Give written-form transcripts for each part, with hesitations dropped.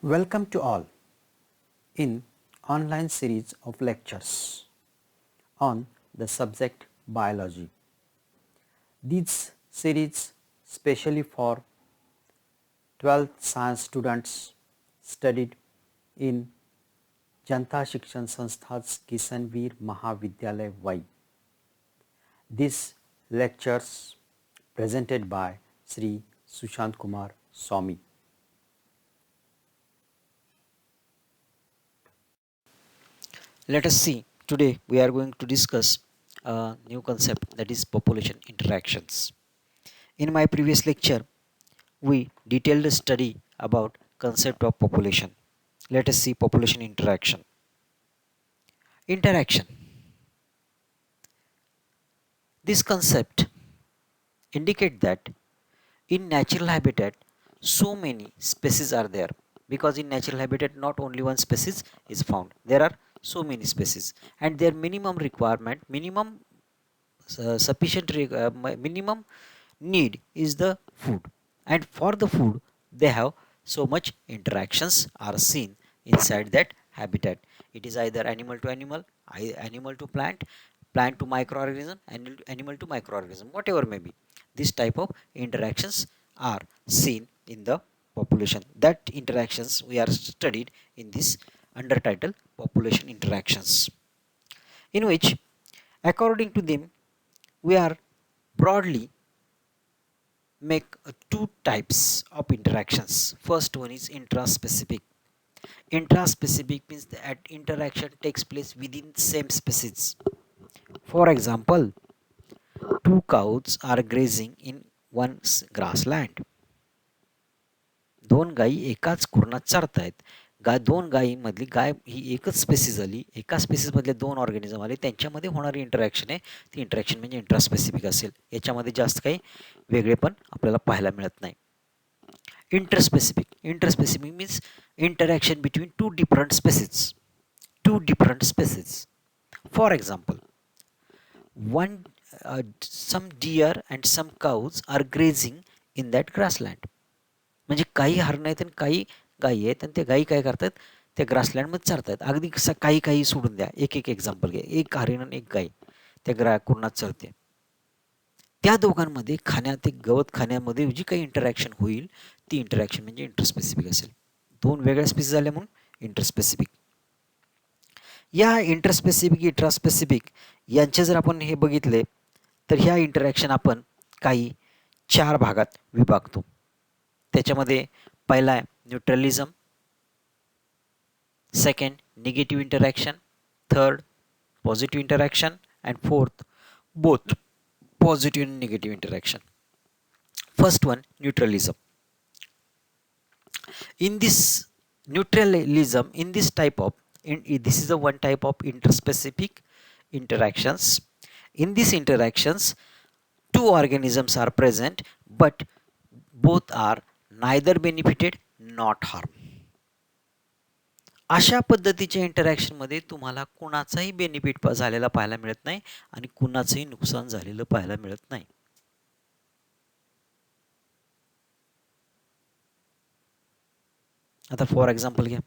Welcome to all in online series of lectures on the subject biology. This series specially for 12th science students studied in Janta Shikshan Sanstha's Kishanveer Mahavidyalaya Y. These lectures presented by Sri Sushant Kumar Swami. Let us see. Today we are going to discuss a new concept, that is population interactions. In my previous lecture, we detailed a study about concept of population. Let us see population interaction. Interaction. This concept indicate that in natural habitat so many species are there, because in natural habitat not only one species is found, there are so many species, and their minimum requirement, minimum need is the food, and for the food they have so much interactions are seen inside that habitat. It is either animal to animal, animal to plant, plant to microorganism, animal to microorganism, whatever may be. This type of interactions are seen in the population. That interactions we are studied in this under title population interactions, in which according to them we are broadly make two types of interactions. First one is intraspecific. Intraspecific means that interaction takes place within same species. For example, two cows are grazing in one grassland. दोन गायी एकाच कुरणात चारतायत. दोन गायींमधली गाय ही एकच spaces आली, एका स्पेसिसमधले दोन organism आले, त्यांच्यामध्ये होणारी इंटरॅक्शन आहे ती इंटरॅक्शन म्हणजे इंट्रास्पेसिफिक असेल. याच्यामध्ये जास्त काही वेगळेपण आपल्याला पाहायला मिळत नाही. Interspecific means interaction between two different species. For example, one some deer and some cows are grazing in that grassland. म्हणजे काही हरणं आहेत आणि काही गायी आहेत, आणि त्या गायी काय करतात, त्या ग्रासलँडमध्ये चरतात. अगदी काही काही सोडून द्या, एक एक एक्झाम्पल घ्या. एक हरिण आणि एक गाय त्या कुरणात चरते. त्या दोघांमध्ये ते गवत खाण्यामध्ये जी काही इंटरॅक्शन होईल ती इंटरॅक्शन म्हणजे इंटरस्पेसिफिक असेल. दोन वेगळ्या स्पेसिस झाल्या म्हणून इंटरस्पेसिफिक. या इंटरस्पेसिफिक इंट्रास्पेसिफिक यांचे जर आपण हे बघितले तर ह्या इंटरॅक्शन आपण काही चार भागात विभागतो. त्याच्यामध्ये पहिला आहे neutralism, second negative interaction, third positive interaction, and fourth both positive and negative interaction. First one, neutralism. In this neutralism, in this type of this is the one type of interspecific interactions. In these interactions, two organisms are present, but both are neither benefited not harmed. अशा पद्धतीच्या इंटरॅक्शनमध्ये तुम्हाला कुणाचाही benefit झालेला पाहायला मिळत नाही आणि कुणाचंही नुकसान झालेलं पाहायला मिळत नाही. आता फॉर एक्झाम्पल घ्या,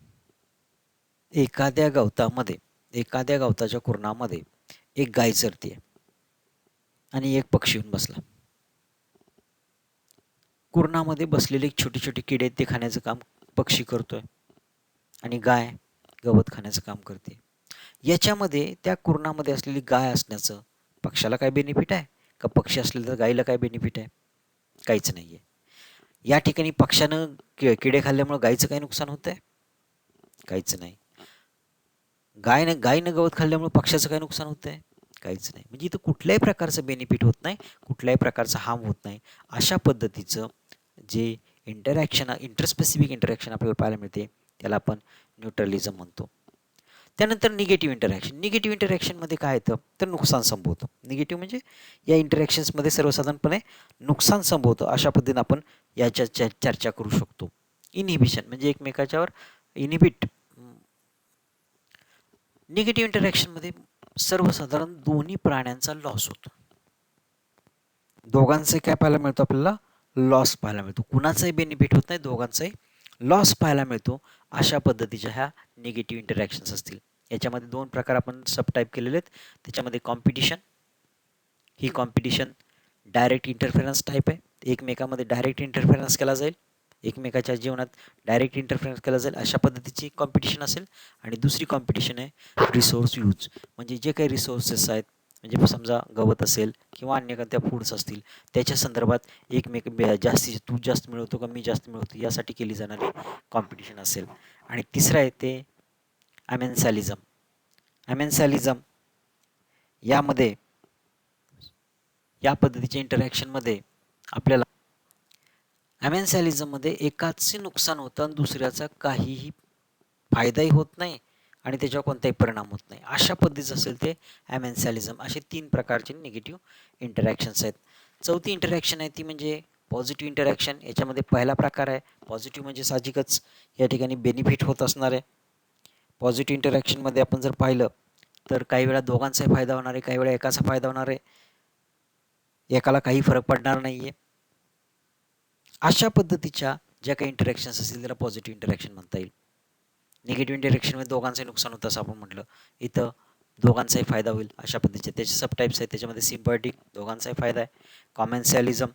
एखाद्या गवताच्या कुरणामध्ये एक गाय चरते आणि एक पक्षी येऊन बसला. कुरणामध्ये बसलेले छोटे छोटे किडे ते खाण्याचं काम पक्षी करतोय आणि गाय गवत खाण्याचं काम करते. याच्यामध्ये त्या कुरणामध्ये असलेली गाय असण्याचं पक्षाला काय बेनिफिट आहे का, पक्षी असलेलं तर गायीला काय बेनिफिट आहे? काहीच नाही आहे. या ठिकाणी पक्ष्यानं किडे खाल्ल्यामुळे गायीचं काय नुकसान होतं आहे? काहीच नाही. गायनं गवत खाल्ल्यामुळे पक्ष्याचं काय नुकसान होतं आहे? काहीच नाही. म्हणजे इथं कुठल्याही प्रकारचं बेनिफिट होत नाही, कुठल्याही प्रकारचं हार्म होत नाही. अशा पद्धतीचं जे इंटरस्पेसिफिक इंटरॅक्शन आपल्याला पाहायला मिळते त्याला आपण न्यूट्रलिझम म्हणतो. त्यानंतर निगेटिव्ह इंटरॅक्शनमध्ये काय येतं तर नुकसान संभवतं. निगेटिव्ह म्हणजे या इंटरॅक्शन्समध्ये सर्वसाधारणपणे नुकसान संभवतं. अशा पद्धतीने आपण याच्या चर्चा करू शकतो. इनहिबिशन म्हणजे एकमेकाच्यावर इनहिबिट. निगेटिव्ह इंटरॅक्शनमध्ये सर्वसाधारण दोन्ही प्राण्यांचा लॉस होतो. दोघांचे काय पाहायला मिळतं आपल्याला? लॉस पाहायला मिळतो. कुणाचाही बेनिफिट होत नाही, दोघांचाही लॉस पाहायला मिळतो, अशा पद्धतीच्या ह्या निगेटिव्ह इंटरॅक्शन्स असतील. याच्यामध्ये 2 प्रकार आपण सब टाईप केलेले आहेत. त्याच्यामध्ये कॉम्पिटिशन, ही कॉम्पिटिशन डायरेक्ट इंटरफेरन्स टाईप आहे. एकमेकांमध्ये डायरेक्ट इंटरफेरन्स केला जाईल, एकमेकाच्या जीवनात डायरेक्ट इंटरफेरन्स केला जाईल, अशा पद्धतीची कॉम्पिटिशन असेल. आणि दुसरी कॉम्पिटिशन आहे रिसोर्स यूज, म्हणजे जे काही रिसोर्सेस आहेत, म्हणजे समजा गवत असेल किंवा अन्य कोणत्या फूड्स असतील, त्याच्या संदर्भात जास्ती तू जास्त मिळवतो का मी जास्त मिळवतो यासाठी केली जाणारी कॉम्पिटिशन असेल. आणि तिसरं आहे ते अमेन्सॅलिझम. अमेन्सॅलिझम यामध्ये या पद्धतीच्या इंटरॅक्शनमध्ये आपल्याला अमेन्सॅलिझममध्ये एकाचे नुकसान होतं आणि दुसऱ्याचा काहीही फायदाही होत नाही आणि त्याच्यावर कोणताही परिणाम होत नाही, अशा पद्धतीचं असेल ते अमेन्सॅलिझम. असे 3 प्रकारचे निगेटिव्ह इंटरॅक्शन्स आहेत. चौथी इंटरॅक्शन आहे ती म्हणजे पॉझिटिव्ह इंटरॅक्शन. याच्यामध्ये पहिला प्रकार आहे पॉझिटिव्ह, म्हणजे साहजिकच या ठिकाणी बेनिफिट होत असणार आहे. पॉझिटिव्ह इंटरॅक्शनमध्ये आपण जर पाहिलं तर काही वेळा दोघांचाही फायदा होणार आहे, काही वेळा एकाचा फायदा होणार आहे, एकाला काही फरक पडणार नाही आहे. अशा पद्धतीच्या ज्या काही इंटरॅक्शन्स असतील त्याला पॉझिटिव्ह इंटरॅक्शन म्हणता येईल. निगेटिव्ह इंटरॅक्शनमध्ये दोघांचंही नुकसान होतं असं आपण म्हटलं, इथं दोघांचाही फायदा होईल अशा पद्धतीचे त्याचे सब टाईप्स आहेत. त्याच्यामध्ये सिम्पॅटिक, दोघांचाही फायदा आहे. कॉमेन्सॅलिझम,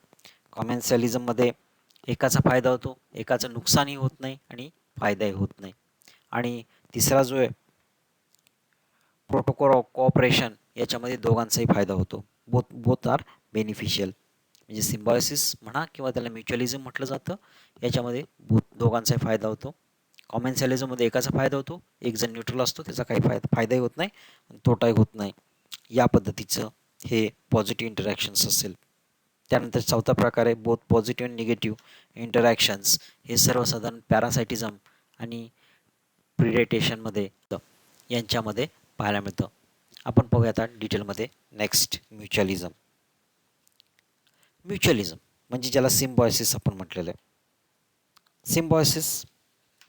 कॉमेन्सॅलिझममध्ये एकाचा फायदा होतो, एकाचं नुकसानही होत नाही आणि फायदाही होत नाही. आणि तिसरा जो आहे प्रोटोकॉल ऑफ कोऑपरेशन, याच्यामध्ये दोघांचाही फायदा होतो. बोथ आर बेनिफिशियल, म्हणजे सिम्बायोसिस म्हणा किंवा त्याला म्युच्युअलिझम म्हटलं जातं. याच्यामध्ये दोघांचाही फायदा होतो. कॉमेन्सॅलिझममध्ये एकाचा फायदा होतो, एक जण न्यूट्रल असतो, त्याचा काही फायदाही होत नाही आणि तोटाही होत नाही. या पद्धतीचं हे पॉझिटिव्ह इंटरॅक्शन्स असेल. त्यानंतर चौथा प्रकार आहे बोथ पॉझिटिव्ह आणि निगेटिव्ह इंटरॅक्शन्स. हे सर्वसाधारण पॅरासायटिझम आणि प्रिडेटेशनमध्ये यांच्यामध्ये पाहायला मिळतं. आपण पाहूया आता डिटेलमध्ये. नेक्स्ट म्युच्युअलिझम. म्युच्युअलिझम म्हणजे ज्याला सिम्बायोसिस आपण म्हटलेलं आहे. Symbiosis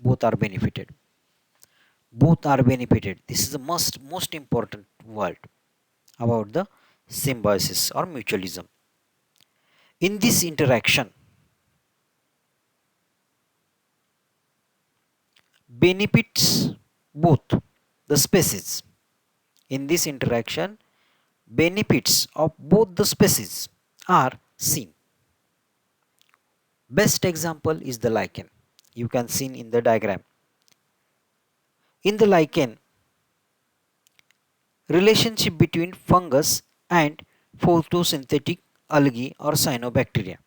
both are benefited. Both are benefited. This is the most important word about the symbiosis or mutualism. In this interaction, benefits both the species. In this interaction, benefits of both the species are seen. Best example is the lichen. You can see in the diagram. In the lichen, relationship between fungus and photosynthetic algae or cyanobacteria.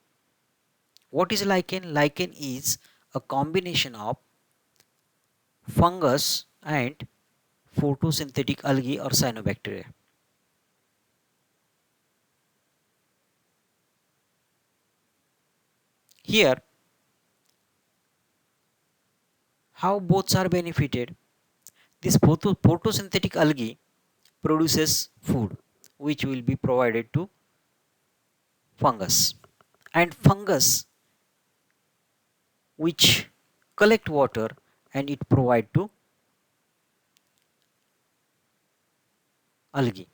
What is lichen? Lichen is a combination of fungus and photosynthetic algae or cyanobacteria. Here, how both are benefited? This photosynthetic algae produces food which will be provided to fungus, and fungus which collect water and it provide to algae.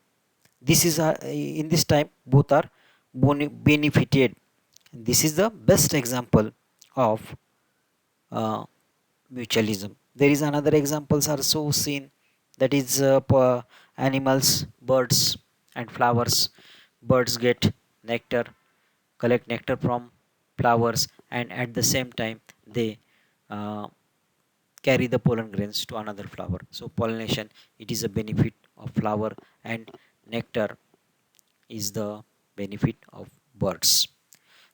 This is in this time both are benefited. This is the best example of mutualism. There is another examples are so seen, that is animals, birds and flowers. Birds get nectar, collect nectar from flowers, and at the same time they uh, carry the pollen grains to another flower. So pollination, it is a benefit of flower, and nectar is the benefit of birds.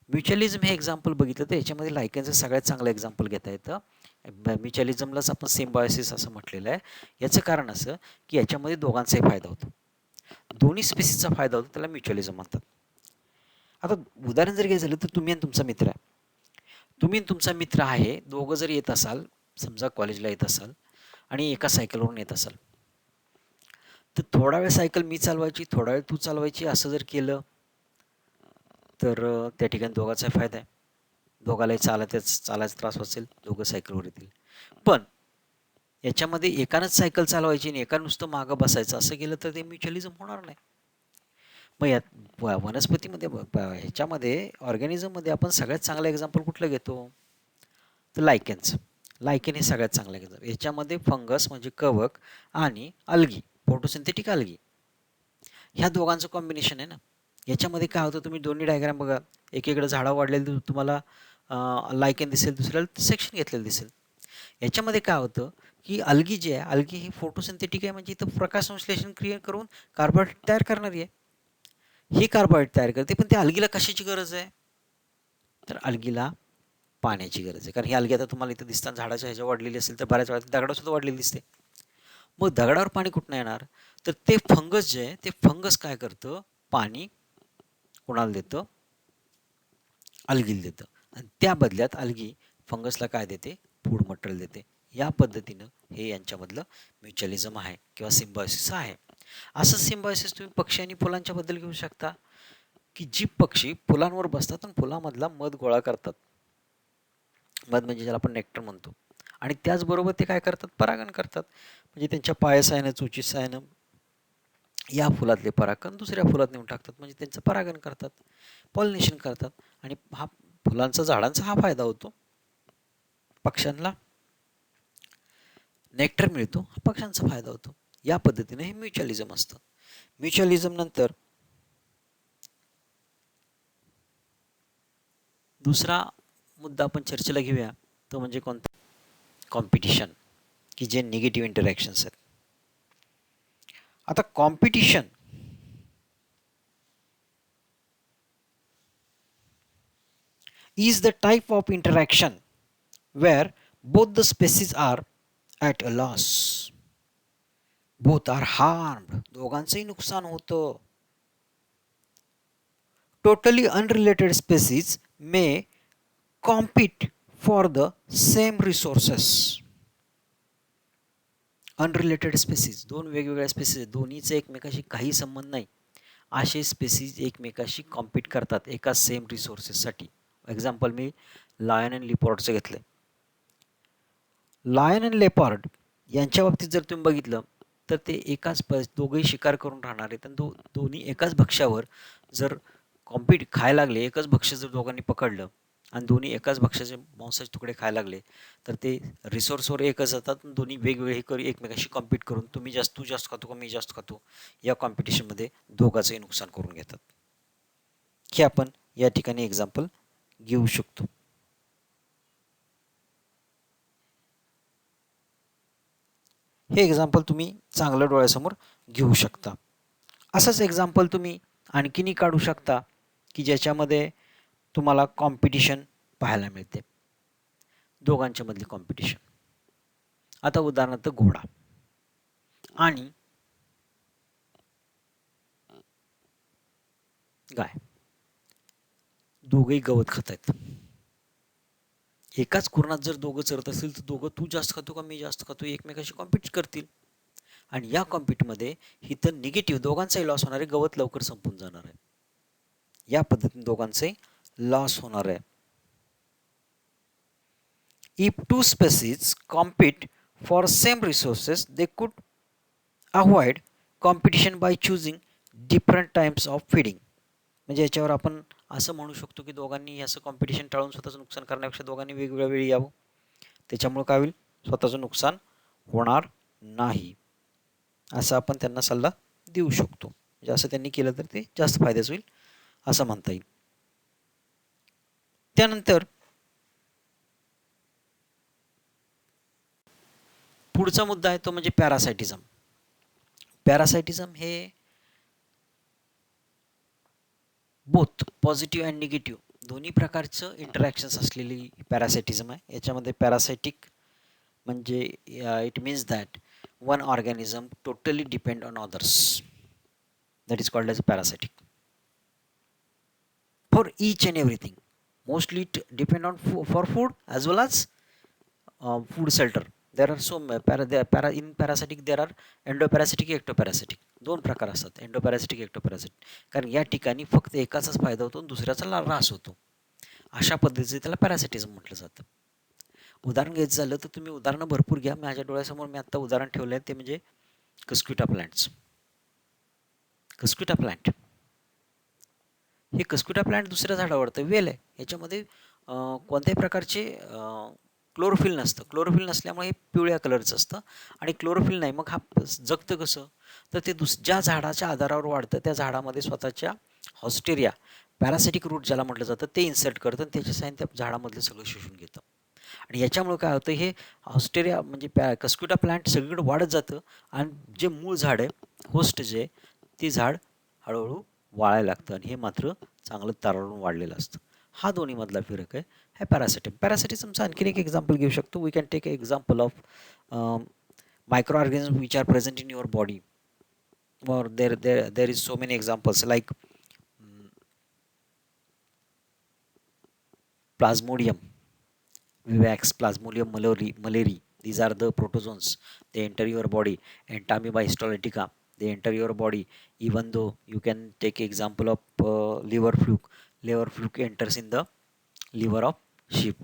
म्युच्युअलिझम हे example बघितलं तर याच्यामध्ये लायकनचं सगळ्यात चांगलं example घेता येतं. म्युच्युअलिझमलाच आपण symbiosis असं म्हटलेलं आहे. याचं कारण असं की याच्यामध्ये दोघांचाही फायदा होतो, दोन्ही स्पेसीसचा फायदा होतो, त्याला म्युच्युअलिझम म्हणतात. आता उदाहरण जर घ्यायचं झालं तर तुम्ही आणि तुमचा मित्र आहे, तुम्ही आणि तुमचा मित्र आहे, दोघं जर येत असाल, समजा कॉलेजला येत असाल आणि एका सायकलवरून येत असाल, तर थोडा वेळ सायकल मी चालवायची, थोडा वेळ तू चालवायची, असं जर केलं तर त्या ठिकाणी दोघांचा फायदा आहे. दोघालाही चालायचा त्रास असेल, दोघं सायकलवर येतील. पण याच्यामध्ये एकानंच सायकल चालवायची आणि एका नुसतं मागं बसायचं असं केलं तर ते म्युच्युअलिझम होणार नाही. मग यात वनस्पतीमध्ये ह्याच्यामध्ये ऑर्गॅनिझममध्ये आपण सगळ्यात चांगलं एक्झाम्पल कुठलं घेतो, तर लायकनचं. लायकेन हे सगळ्यात चांगलं एक्झाम्पल. याच्यामध्ये फंगस म्हणजे कवक आणि अल्गी फोटोसिंथेटिक अल्गी ह्या दोघांचं कॉम्बिनेशन आहे ना. याच्यामध्ये काय होतं, तुम्ही दोन्ही डायग्राम बघा, एकीकडे झाडं वाढलेली तुम्हाला लायकेन दिसेल, दुसऱ्याला सेक्शन घेतलेलं दिसेल. याच्यामध्ये काय होतं की अल्गी जी आहे, अल्गी ही फोटोसिंथेटिक आहे, म्हणजे इथं प्रकाश संश्लेषण क्रिया करून कार्बोहायड्रेट तयार करणारी आहे. ही कार्बोहायड्रेट तयार करते, पण त्या अल्गीला कशाची गरज आहे, तर अल्गीला पाण्याची गरज आहे. कारण ही अल्गी आता तुम्हाला इथं दिसतात झाडाच्या ह्याच्या वाढलेली असेल तर बऱ्याच वेळा दगडावर सुद्धा वाढलेली दिसते. मग दगडावर पाणी कुठनं येणार, तर ते फंगस जे आहे ते फंगस काय करतं, पाणी कोणाला देतं, अल्गीला देतं, आणि त्या बदल्यात अल्गी फंगसला काय देते, फूड मटेरियल देते. या पद्धतीनं हे यांच्यामधलं म्युच्युअलिझम आहे किंवा सिम्बायोसिस आहे. असं सिम्बायोसिस तुम्ही पक्षी आणि फुलांच्या बद्दल घेऊ शकता, की जी पक्षी फुलांवर बसतात आणि फुलामधला मध गोळा करतात, मध म्हणजे ज्याला आपण नेक्टर म्हणतो, आणि त्याचबरोबर ते काय करतात, परागण करतात. म्हणजे त्यांच्या पायासायनं चोचीसायनं या फुलातले परागकण दुसऱ्या फुलात नेऊन टाकतात, म्हणजे त्यांचं परागण करतात, पॉलिनेशन करतात, आणि हा फुलांचा झाडांचा हा फायदा होतो. पक्ष्यांना नेक्टर मिळतो, हा पक्ष्यांचा फायदा होतो. या पद्धतीने हे म्युच्युअलिझम असतं. म्युच्युअलिझम नंतर दुसरा मुद्दा आपण चर्चेला घेऊया, तो म्हणजे कोणता, कॉम्पिटिशन, की जे निगेटिव्ह इंटरॅक्शन्स आहेत. आता competition is the type of interaction where both the species are at a loss. Both are harmed. दोघांचंही नुकसान होतं. Totally unrelated species may compete for the same resources. Unrelated species, दोन वेगवेगळ्या species, दोन्हीचे एकमेकाशी काही संबंध नाही, असे स्पेसीज एकमेकाशी कॉम्पीट करतात एका सेम रिसोर्सेससाठी. एक्झाम्पल मी लायन अँड लिपॉर्डचं घेतलं. लायन अँड लेपर्ड यांच्या बाबतीत जर तुम्ही बघितलं तर ते दोघेही शिकार करून राहणार आहेत, आणि दोन्ही एकाच भक्ष्यावर जर कॉम्पीट खायला लागले, एकच भक्ष्य जर दोघांनी पकडलं आणि दोन्ही एकाच भक्ष्याचे मांसाचे तुकडे खायला लागले, तर ते रिसोर्सवर एकच जातात, दोन्ही वेगवेगळे करून एकमेकाशी कॉम्पीट करून तू जास्त खातो का मी जास्त खातो, या कॉम्पिटिशनमध्ये दोघांचंही नुकसान करून घेतात. हे आपण या ठिकाणी एक्झाम्पल घेऊ शकतो. हे एक्झाम्पल तुम्ही चांगलं डोळ्यासमोर घेऊ शकता. असंच एक्झाम्पल तुम्ही आणखीनही काढू शकता की ज्याच्यामध्ये तुम्हाला कॉम्पिटिशन पाहायला मिळते, दोघांच्या मधली कॉम्पिटिशन. आता उदाहरणार्थ घोडा आणि गाय, दोघेही गवत खात आहेत. एकाच कुरणात जर दोघं चरत असतील तर दोघं तू जास्त खातो का मी जास्त खातो एकमेकाशी कॉम्पिट करतील, आणि या कॉम्पिटमध्ये ही तर निगेटिव्ह दोघांचाही लॉस होणार आहे, गवत लवकर संपून जाणार आहे. या पद्धतीने दोघांचाही लॉस होणार आहे. If two species compete for same resources, they could avoid competition by choosing different types of feeding. म्हणजे याच्यावर आपण असं म्हणू शकतो की दोघांनी असं कॉम्पिटिशन टाळून स्वतःचं नुकसान करण्यापेक्षा दोघांनी वेगवेगळ्या वेळी यावं, त्याच्यामुळे काय होईल, स्वतःचं नुकसान होणार नाही, असं आपण त्यांना सल्ला देऊ शकतो. म्हणजे असं त्यांनी केलं तर ते जास्त फायद्याचं होईल असं म्हणता येईल. त्यानंतर पुढचा मुद्दा आहे तो म्हणजे पॅरासायटिझम. पॅरासायटिझम हे बोथ पॉझिटिव्ह अँड निगेटिव्ह दोन्ही प्रकारचं इंटरॅक्शन्स असलेली पॅरासायटिझम आहे. याच्यामध्ये पॅरासायटिक म्हणजे it means that one organism totally depend on others, that is called as parasitic. For each and everything, mostly it depend on for food as well as food shelter. There are so in parasitic there are endoparasitic, ectoparasitic, दोन प्रकार असतात, एंडोपॅरासिटिक, एक्टोपॅरासिटिक. कारण या ठिकाणी फक्त एकाचाच फायदा होतो आणि दुसऱ्याचा ऱ्हास होतो, अशा पद्धतीचे त्याला पॅरासिटिझम म्हटलं जातं. उदाहरण घ्यायचं झालं तर तुम्ही उदाहरणं भरपूर घ्या, माझ्या डोळ्यासमोर मी आत्ता उदाहरण ठेवलं आहे ते म्हणजे कस्क्युटा प्लांट्स. कस्क्युटा प्लांट हे कस्क्युटा प्लांट दुसऱ्या झाडावर तर वेल आहे, याच्यामध्ये कोणत्याही प्रकारचे क्लोरोफिल नसतं. क्लोरोफिल नसल्यामुळे हे पिवळ्या कलरचं असतं आणि क्लोरोफिल नाही, मग हा जगतं कसं? तर ते ज्या झाडाच्या आधारावर वाढतं त्या झाडामध्ये स्वतःच्या हॉस्टेरिया पॅरासिटिक रूट ज्याला म्हटलं जातं ते इन्सर्ट करतं आणि त्याच्या साहाय्याने त्या झाडामधलं सगळं शोषून घेतं. आणि याच्यामुळे काय होतं, हे हॉस्टेरिया म्हणजे कस्क्युटा प्लांट सगळीकडे वाढत जातं आणि जे मूळ झाड आहे, होस्ट जे ते झाड हळूहळू वाळायला लागतं आणि हे मात्र चांगलं ताराळून वाढलेलं असतं. हा दोन्हीमधला फरक आहे. हे पॅरासिटिझमचं आणखीन एक एक्झाम्पल घेऊ शकतो. We can take example of micro organism which are present in your body, or there is so many examples like Plasmodium vivax, Plasmodium malari. These are the protozoans. They enter your body. Entamoeba histolytica, they enter your body. Even though you can take example of liver fluke. Liver fluke enters in the liver of sheep.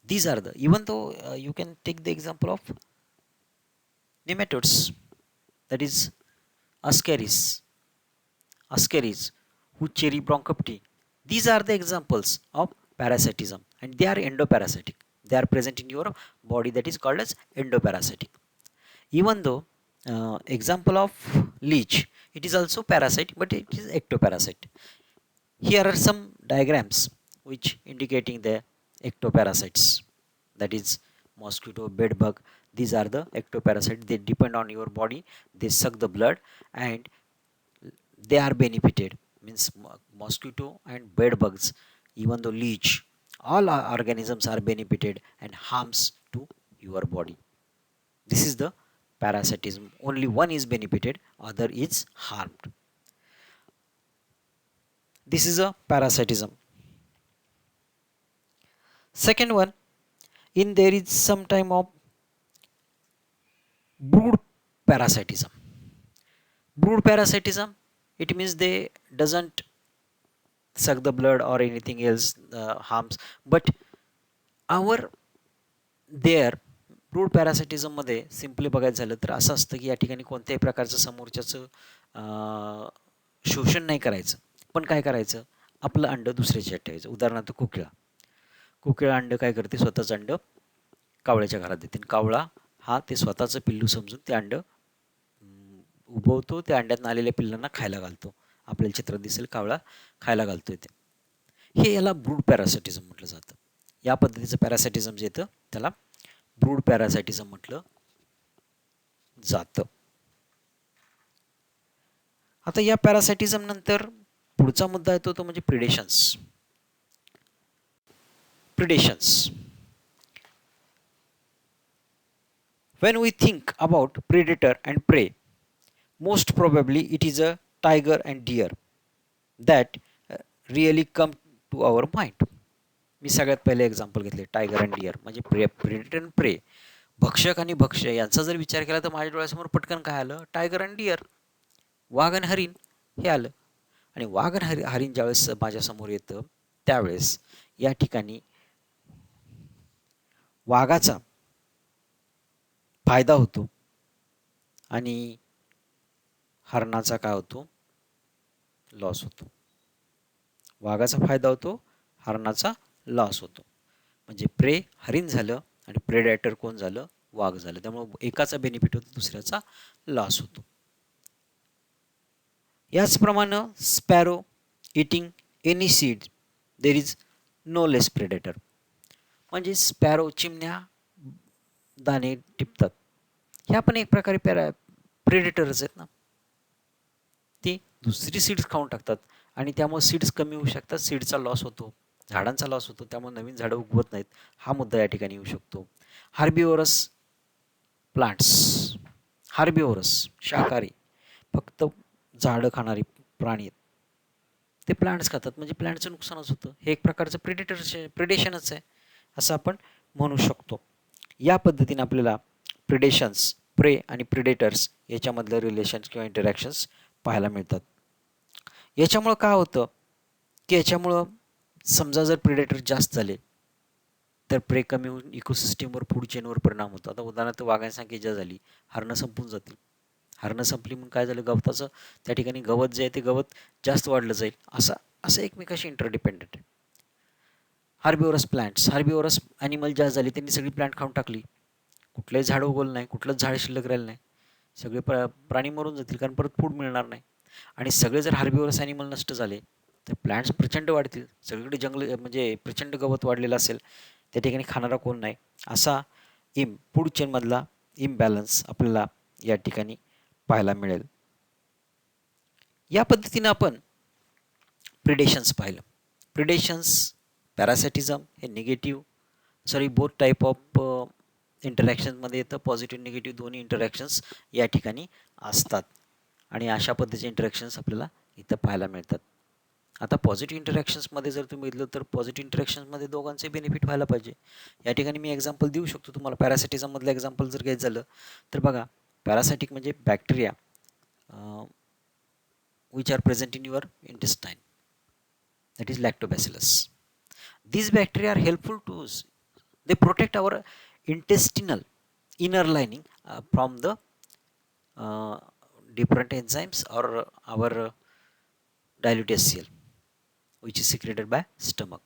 These are the, even though you can take the example of nematodes, that is Ascaris, Hucheri bronchopti. These are the examples of parasitism and they are endoparasitic. They are present in your body, that is called as endoparasitic. Even though example of leech, it is also parasite but it is ectoparasite. Here are some diagrams which indicating the ectoparasites, that is mosquito, bedbug. These are the ectoparasites. They depend on your body, they suck the blood and they are benefited. Means mosquito and bed bugs, even though leech, all organisms are benefited and harms to your body. This is the parasitism. Only one is benefited, other is harmed. This is a parasitism. Second one, in there is some time of brood parasitism. Brood parasitism, it means they doesn't suck the blood or anything else harms, but our there brood पॅरासिटिझममध्ये simply बघायचं झालं तर असं असतं की या ठिकाणी कोणत्याही प्रकारचं समोरच्याचं शोषण नाही करायचं, पण काय करायचं, आपलं अंड दुसऱ्याच्या ठेवायचं. उदाहरणार्थ कोकिळा अंड काय करते, स्वतःचं अंड कावळ्याच्या घरात देते. कावळा हा ते स्वतःचं पिल्लू समजून ते अंड उभवतो, त्या अंड्यातून आलेल्या पिल्लांना खायला घालतो. आपल्याला चित्रात दिसेल कावळा खायला घालतोय ते. हे याला ब्रूड पॅरासिटिझम म्हटलं जातं. या पद्धतीचं पॅरासिटिझम जे येतं त्याला ब्रूड पॅरासाइटिझम म्हटलं जातं. आता या पॅरासाइटिझम नंतर पुढचा मुद्दा येतो तो म्हणजे प्रिडेशन्स. When we think about predator and prey, most probably it is a tiger and deer that really come to our mind. मी सगळ्यात पहिले एक्झाम्पल घेतले टायगर अँड डियर, म्हणजे प्रेडेटर अँड प्रे, भक्षक आणि भक्ष्य यांचा जर विचार केला तर माझ्या डोळ्यासमोर पटकन काय आलं, टायगर अँड डियर, वाघ आणि हरिण हे आलं. आणि वाघ आणि हरिण ज्यावेळेस माझ्यासमोर येतं त्यावेळेस या ठिकाणी वाघाचा फायदा होतो आणि हरणाचा काय होतो, लॉस होतो. वाघाचा फायदा होतो, हरणाचा लॉस होतो. म्हणजे प्रे हरिण झालं आणि प्रेडेटर कोण झालं, वाघ झालं. त्यामुळे एकाचा बेनिफिट होतो, दुसऱ्याचा लॉस होतो. याचप्रमाणे sparrow eating any seed there is no less predator. म्हणजे स्पॅरो चिमण्या दाणे टिपतात, ह्या पण एक प्रकारे प्रेडेटरच आहेत ना. ती दुसरी सीड्स खाऊन टाकतात आणि त्यामुळे सीड्स कमी होऊ शकतात, सीडचा लॉस होतो, झाडांचा लॉस होतो, त्यामुळे नवीन झाडं उगवत नाहीत. हा मुद्दा या ठिकाणी येऊ शकतो. हार्बिओरस प्लांट्स, हार्बिओरस शाकाहारी, फक्त झाडं खाणारी प्राणी आहेत, ते प्लांट्स खातात, म्हणजे प्लांटचं नुकसानच होतं. हे एक प्रकारचं प्रिडेशनच आहे असं आपण म्हणू शकतो. या पद्धतीने आपल्याला प्रिडेशन्स, प्रे आणि प्रिडेटर्स याच्यामधलं रिलेशन्स किंवा इंटरॅक्शन्स पाहायला मिळतात. याच्यामुळं काय होतं की याच्यामुळं समजा जर प्रिडेटर जास्त झाले तर प्रे कमी होऊन इकोसिस्टीमवर, फूड चेनवर परिणाम होतो. आता उदाहरणार्थ वाघांची संख्या ज्या झाली, हरणं संपून जातील. हरणं संपली म्हणून काय झालं, गवताचं त्या ठिकाणी गवत जे आहे ते गवत जास्त वाढलं जाईल. असं एकमेकाशी इंटरडिपेंडंट आहे. हार्बिवरस प्लांट्स, हार्बिवरस ॲनिमल जास्त झाली, त्यांनी सगळी प्लांट खाऊन टाकली. कुठलंही झाड उगवलं नाही, कुठलंच झाड शिल्लक राहिलं नाही. सगळे प्राणी मरून जातील, कारण परत फूड मिळणार नाही. आणि सगळे जर हार्बिवरस ॲनिमल नष्ट झाले तर प्लांट्स प्रचंड वाढतील. सगळीकडे जंगल म्हणजे प्रचंड गवत वाढलेलं असेल, त्या ठिकाणी खाणारा कोण नाही. असा फूड चेनमधला इम्बॅलन्स आपल्याला या ठिकाणी पाहायला मिळेल. या पद्धतीनं आपण प्रिडेशन्स पाहिलं. प्रिडेशन्स, पॅरासिटिझम हे निगेटिव्ह बोथ टाईप ऑफ इंटरॅक्शनमध्ये येतं. पॉझिटिव्ह निगेटिव्ह दोन्ही इंटरॅक्शन्स या ठिकाणी असतात आणि अशा पद्धतीचे इंटरॅक्शन्स आपल्याला इथं पाहायला मिळतात. आता पॉझिटिव्ह इंटरॅक्शन्समध्ये जर तुम्ही बघितलं तर पॉझिटिव्ह इंटरॅक्शन्समध्ये दोघांचे बेनिफिट व्हायला पाहिजे. या ठिकाणी मी एक्झाम्पल देऊ शकतो तुम्हाला. पॅरासिटिझममधलं एक्झाम्पल जर घ्यायचं झालं तर बघा, पॅरासायटिक म्हणजे bacteria which are present in your intestine, that is lactobacillus. These bacteria are helpful to us. They protect our intestinal inner lining from the uh, different enzymes or our dilute HCl which is secreted by stomach.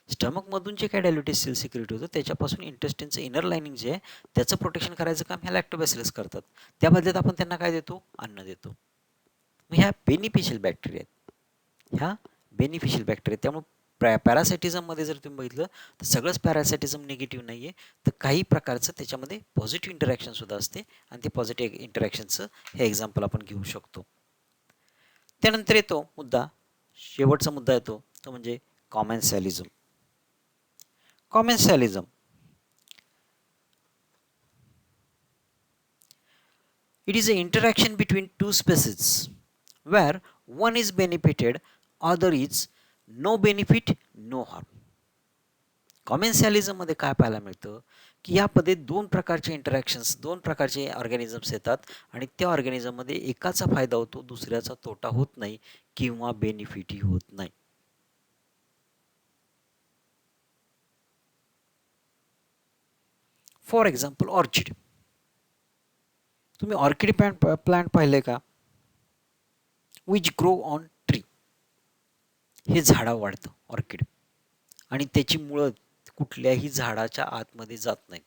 स्टमकमधून जे काय dilute HCl secret होतं त्याच्यापासून इंटेस्टिनचं inner lining जे आहे त्याचं protection करायचं काम ह्या लॅक्टोबॅसिलस करतात. त्या बदल्यात आपण त्यांना काय देतो? अन्न देतो. मग ह्या बेनिफिशियल बॅक्टेरिया आहेत, ह्या बेनिफिशियल बॅक्टेरिया. त्यामुळे पॅरासायटिझममध्ये जर तुम्ही बघितलं तर सगळंच पॅरासायटिझम निगेटिव्ह नाही आहे, तर काही प्रकारचं त्याच्यामध्ये पॉझिटिव्ह इंटरॅक्शनसुद्धा असते आणि ते पॉझिटिव्ह इंटरॅक्शनचं हे एक्झाम्पल आपण घेऊ शकतो. त्यानंतर येतो मुद्दा, शेवटचा मुद्दा येतो तो म्हणजे कॉमेन्सॅलिझम. कॉमेन्सॅलिझम it is an interaction between two species where one is benefited, other is no benefit, no harm. कॉमेन्सॅलिझम मध्ये काय पाहायला मिळतं की यामध्ये दोन प्रकारचे इंटरॅक्शन्स, दोन प्रकारचे ऑर्गॅनिझम्स येतात आणि त्या ऑर्गॅनिझममध्ये एकाचा फायदा होतो, दुसऱ्याचा तोटा होत नाही किंवा बेनिफिटही होत नाही. For example orchid. तुम्ही ऑर्किड प्लांट पाहिले का? Which grow on tree. हे झाडावर वाढतं ऑर्किड आणि त्याची मुळं कुठल्याही झाडाच्या आतमध्ये जात नाहीत.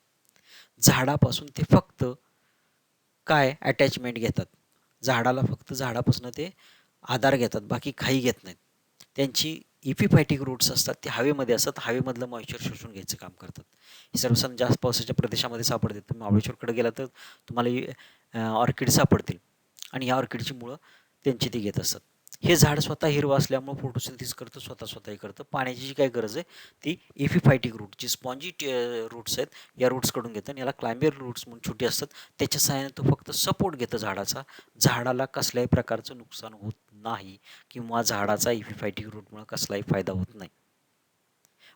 झाडापासून ते फक्त काय अटॅचमेंट घेतात, झाडाला फक्त झाडापासून ते आधार घेतात, बाकी काही घेत नाहीत. त्यांची इपिफायटिक रूट्स असतात, ते हवेमध्ये असतात, हवेमधलं मॉइश्चर शोषून घ्यायचं काम करतात. हे सर्वसाधारण जास्त पावसाच्या प्रदेशामध्ये सापडतात. तुम्ही महाबळेश्वरकडे गेला तर तुम्हाला ऑर्किड सापडतील आणि या ऑर्किडची मुळं त्यांची ती घेत असतात. हे झाड स्वतः हिरवं असल्यामुळे फोटोसिंथेसिस करतं, स्वतःही करतं. पाण्याची जी काही गरज आहे ती एपिफायटिक रूट, जी स्पॉन्जी रूट्स आहेत या रूट्सकडून घेतं आणि याला क्लायंबियर रूट्स म्हणून छोटी असतात, त्याच्या सहाय्याने तो फक्त सपोर्ट घेतं झाडाचा. झाडाला कसल्याही प्रकारचं नुकसान होत नाही किंवा झाडाचा एपिफायटिक रूटमुळे कसलाही फायदा होत नाही.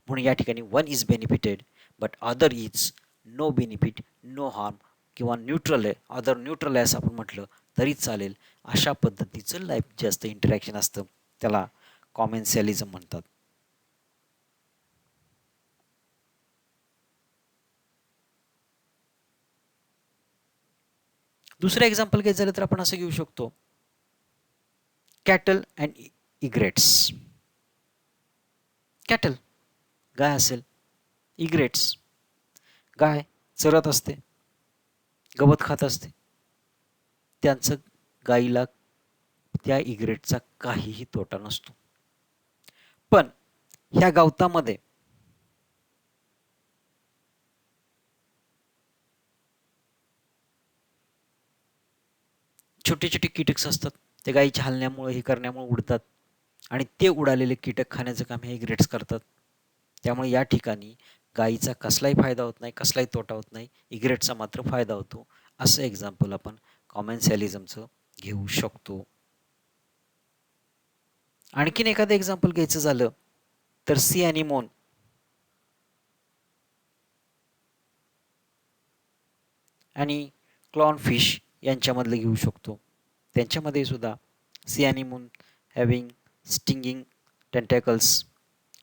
म्हणून या ठिकाणी one is benefited but other is no benefit, no harm किंवा न्यूट्रल आहे, अदर न्यूट्रल आहे असं आपण म्हटलं तरी चालेल. अशा पद्धतीचं लाईफ जे असतं, इंटरॅक्शन असतं, त्याला कॉमेन्सॅलिझम म्हणतात. दुसरं एक्झाम्पल घ्यायचं झालं तर आपण असं घेऊ शकतो, कॅटल अँड इग्रेट्स. कॅटल गाय असेल, इग्रेट्स गाय चरत असते, गवत खात असते, त्यांचं गाईला त्या इग्रेटचा काहीही तोटा नसतो. पण ह्या गवतामध्ये छोटे छोटे कीटक असतात, ते गाईच्या हलण्यामुळे हे करण्यामुळे उडतात आणि ते उडालेले कीटक खाण्याचं काम हे इग्रेट्स करतात. त्यामुळे या ठिकाणी गाईचा कसलाही फायदा होत नाही, कसलाही तोटा होत नाही, इग्रेट्सचा मात्र फायदा होतो. असं एक्झाम्पल आपण कॉमेन्सॅलिझमचं घेऊ शकतो. आणखीन एखादं एक्झाम्पल घ्यायचं झालं तर सी ॲनिमोन आणि क्लॉन फिश यांच्यामधलं घेऊ शकतो. त्यांच्यामध्ये सुद्धा sea anemone having stinging tentacles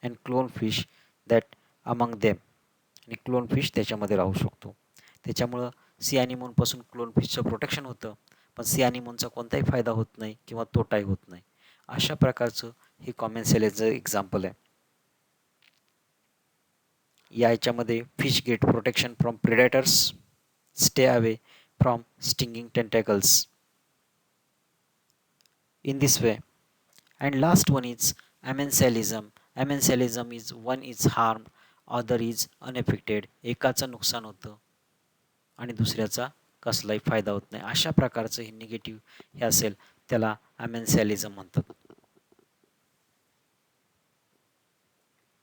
and clown fish that among them, आणि क्लोन फिश त्याच्यामध्ये राहू शकतो. त्याच्यामुळं सी ॲनिमोनपासून क्लोन फिशचं प्रोटेक्शन होतं, पण सी ॲनिमोनचा कोणताही फायदा होत नाही किंवा तोटाही होत नाही. अशा प्रकारचं हे कॉमेन्सॅलिझमचं एक्झाम्पल आहे. याच्यामध्ये fish get protection from predators, stay away from stinging tentacles in this way. And last one is amensalism. Amensalism is one is harmed, other is unaffected. एकाचं नुकसान होतं आणि दुसऱ्याचा कसलाही फायदा होत नाही. अशा प्रकारचं हे निगेटिव्ह हे असेल त्याला अमेन्सॅलिझम म्हणतात.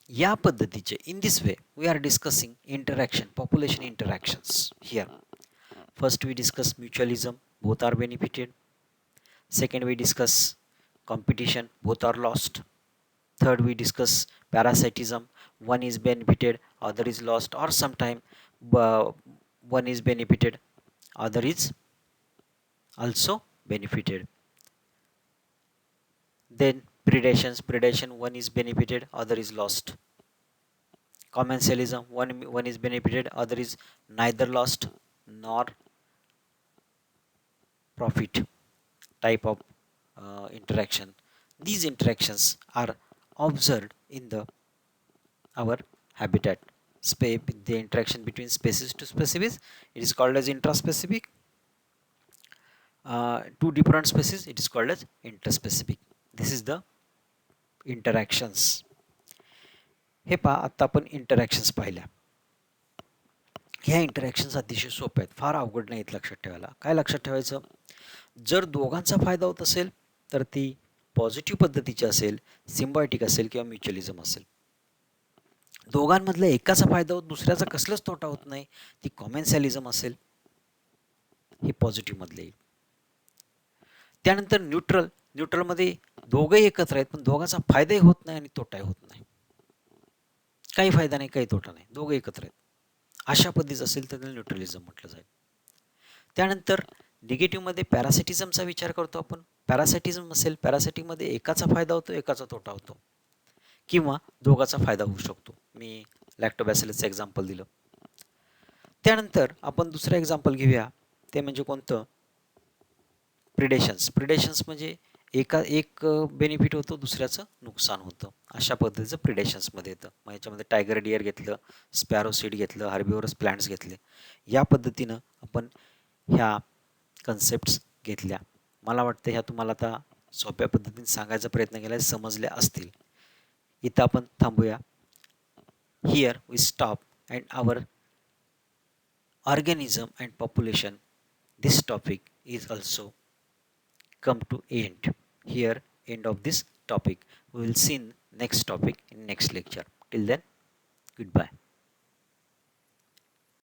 या पद्धतीचे in this way we are discussing interaction, population interactions here. First we discuss mutualism, both are benefited. Second, we discuss competition, both are lost. Third, we discuss parasitism, one is benefited, other is lost, or sometime one is benefited, other is also benefited. Then predation, one is benefited, other is lost. Commensalism, one is benefited, other is neither lost nor profit type of interaction. These interactions are observed in our habitat. The interaction between species to species, it is called as intraspecific. Two different species, it is called as interspecific. This is the interactions. हे पहा, आता आपण interactions पाहिल्या. ह्या interactions अतिशय सोप्या आहेत, फार अवघड नाहीत लक्षात ठेवायला. काय लक्षात ठेवायचं, जर दोघांचा फायदा होत असेल तर ती पॉझिटिव्ह पद्धतीची असेल, सिम्बायोटिक असेल किंवा म्युच्युअलिझम असेल. दोघांमधला एकाचा फायदा होत दुसऱ्याचा कसलाच तोटा होत नाही, ती कॉमेन्सॅलिझम असेल, हे पॉझिटिव्ह मधले येईल. त्यानंतर न्यूट्रलमध्ये दोघंही एकत्र आहेत पण दोघांचा फायदाही होत नाही आणि तोटाही होत नाही. काही फायदा नाही, काही तोटा नाही, दोघं एकत्र आहेत. अशा पद्धतीचं असेल तर त्याला न्यूट्रलिझम म्हटलं जाईल. त्यानंतर निगेटिव्हमध्ये पॅरासिटिझमचा विचार करतो आपण. पॅरासिटिझम असेल, पॅरासिटिकमध्ये एकाचा फायदा होतो, एकाचा तोटा होतो किंवा दोघाचा फायदा होऊ शकतो. मी लॅक्टोबॅसिलसचं एक्झाम्पल दिलं. त्यानंतर आपण दुसरं एक्झाम्पल घेऊया, ते म्हणजे कोणतं, प्रिडेशन्स म्हणजे एक बेनिफिट होतो, दुसऱ्याचं नुकसान होतं. अशा पद्धतीचं प्रिडेशन्समध्ये येतं. मग याच्यामध्ये टायगर डिअर घेतलं, स्पॅरो सीड घेतलं, हार्बिवरस प्लांट्स घेतले. या पद्धतीनं आपण ह्या कन्सेप्ट्स घेतल्या. मला वाटतं ह्या तुम्हाला आता सोप्या पद्धतीने सांगायचा प्रयत्न केला, समजल्या असतील. इथं आपण थांबूया. Here we stop and our organism and population, this topic is also come to end. Here end of this topic. We will see next topic in next lecture. Till then, goodbye.